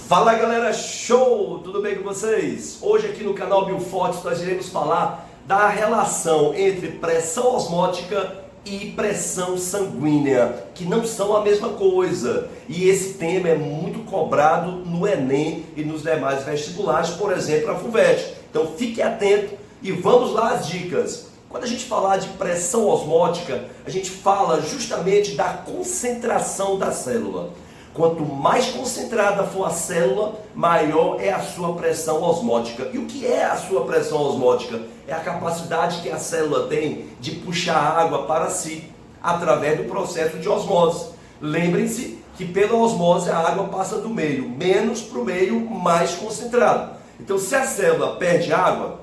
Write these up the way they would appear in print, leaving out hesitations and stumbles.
Fala galera, show! Tudo bem com vocês? Hoje aqui no canal Biofortes nós iremos falar da relação entre pressão osmótica e pressão sanguínea, que não são a mesma coisa. E esse tema é muito cobrado no Enem e nos demais vestibulares, por exemplo, a FUVEST. Então fique atento e vamos lá às dicas. Quando a gente falar de pressão osmótica, a gente fala justamente da concentração da célula. Quanto mais concentrada for a célula, maior é a sua pressão osmótica. E o que é a sua pressão osmótica? É a capacidade que a célula tem de puxar água para si, através do processo de osmose. Lembrem-se que pela osmose a água passa do meio menos para o meio mais concentrado. Então se a célula perde água,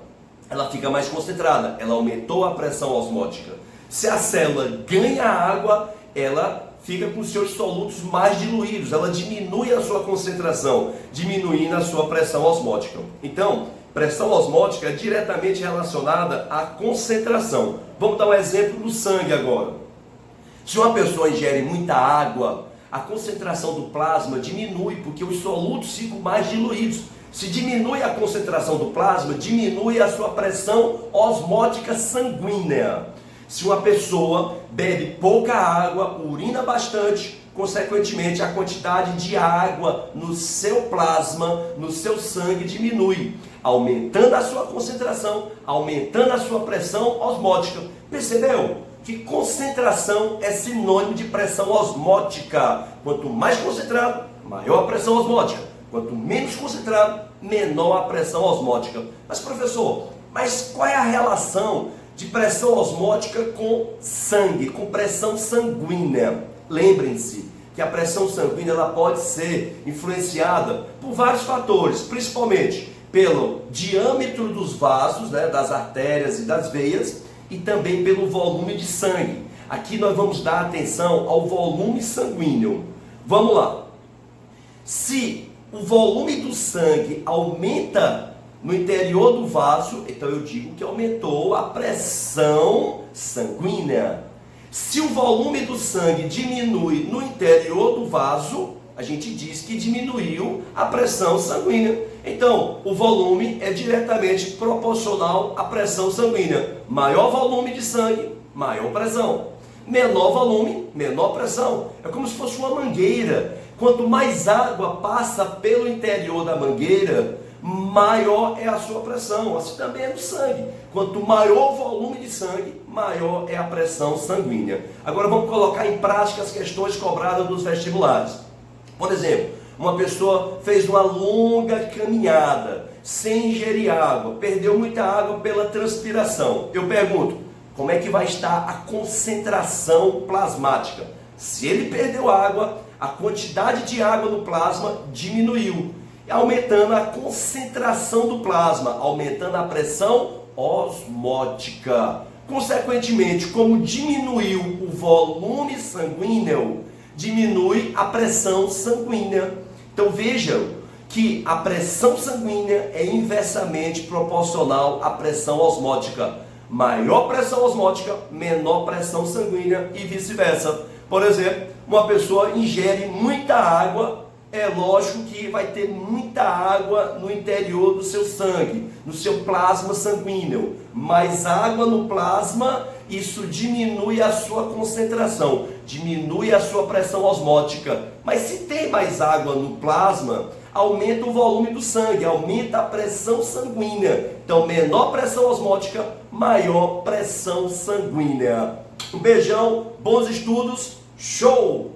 ela fica mais concentrada, ela aumentou a pressão osmótica. Se a célula ganha água, ela fica com seus solutos mais diluídos, ela diminui a sua concentração, diminuindo a sua pressão osmótica. Então, pressão osmótica é diretamente relacionada à concentração. Vamos dar um exemplo no sangue agora. Se uma pessoa ingere muita água, a concentração do plasma diminui, porque os solutos ficam mais diluídos. Se diminui a concentração do plasma, diminui a sua pressão osmótica sanguínea. Se uma pessoa bebe pouca água, urina bastante, consequentemente a quantidade de água no seu plasma, no seu sangue diminui, aumentando a sua concentração, aumentando a sua pressão osmótica. Percebeu? Que concentração é sinônimo de pressão osmótica. Quanto mais concentrado, maior a pressão osmótica. Quanto menos concentrado, menor a pressão osmótica. Mas professor, qual é a relação de pressão osmótica com sangue, com pressão sanguínea? Lembrem-se que a pressão sanguínea ela pode ser influenciada por vários fatores, principalmente pelo diâmetro dos vasos, das artérias e das veias, e também pelo volume de sangue. Aqui nós vamos dar atenção ao volume sanguíneo. Vamos lá. Se o volume do sangue aumenta no interior do vaso, então eu digo que aumentou a pressão sanguínea. Se o volume do sangue diminui no interior do vaso, a gente diz que diminuiu a pressão sanguínea. Então, o volume é diretamente proporcional à pressão sanguínea. Maior volume de sangue, maior pressão. Menor volume, menor pressão. É como se fosse uma mangueira. Quanto mais água passa pelo interior da mangueira, maior é a sua pressão. Assim também é no sangue. Quanto maior o volume de sangue, maior é a pressão sanguínea. Agora vamos colocar em prática as questões cobradas dos vestibulares. Por exemplo, uma pessoa fez uma longa caminhada sem ingerir água, perdeu muita água pela transpiração. Eu pergunto, como é que vai estar a concentração plasmática? Se ele perdeu água, a quantidade de água no plasma diminuiu, aumentando a concentração do plasma, aumentando a pressão osmótica. Consequentemente, como diminuiu o volume sanguíneo, diminui a pressão sanguínea. Então vejam que a pressão sanguínea é inversamente proporcional à pressão osmótica. Maior pressão osmótica, menor pressão sanguínea e vice-versa. Por exemplo, uma pessoa ingere muita água, é lógico que vai ter muita água no interior do seu sangue, no seu plasma sanguíneo. Mais água no plasma, isso diminui a sua concentração, diminui a sua pressão osmótica. Mas se tem mais água no plasma, aumenta o volume do sangue, aumenta a pressão sanguínea. Então, menor pressão osmótica, maior pressão sanguínea. Um beijão, bons estudos, show!